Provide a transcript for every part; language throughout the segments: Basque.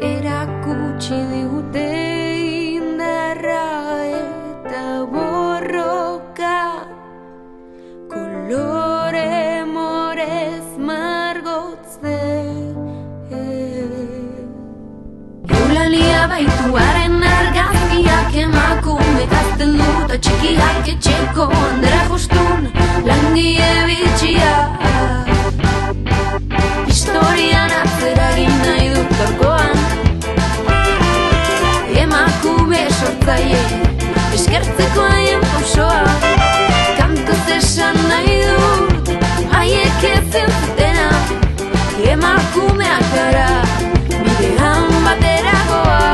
erakutsi digute indarra eta borroka, kolore morez margotzen. Eulalia baituaren argazkiak emakume gazten du, eta txikiak etxeko handera jostun langile bitxia. Historian atzera egin nahi dut gaurkoan, emakume sortzaile eskertzeko haien pausoa. Kantuz esan nahi dut haiek ezin zutena, emakumeak gara bidean batera goaz.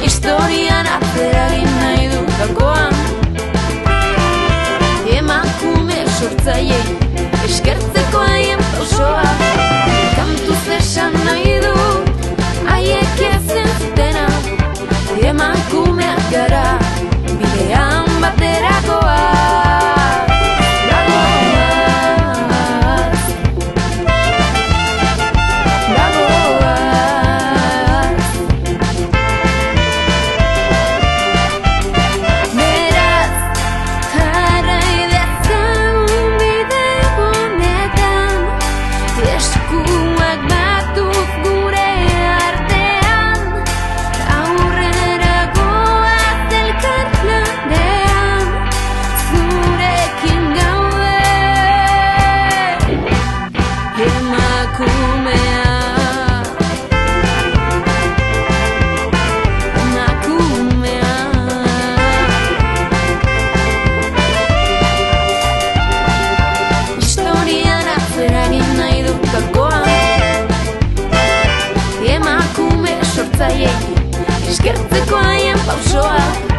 Historian atzera egin nahi dut gaurkoan, emakume sortzaile eskertzeko haien pausoa. Kantuz esan nahi dut haiek ezin zutena, emakumeak gara bidean batera goaz. Eskertzeko haien pausoa.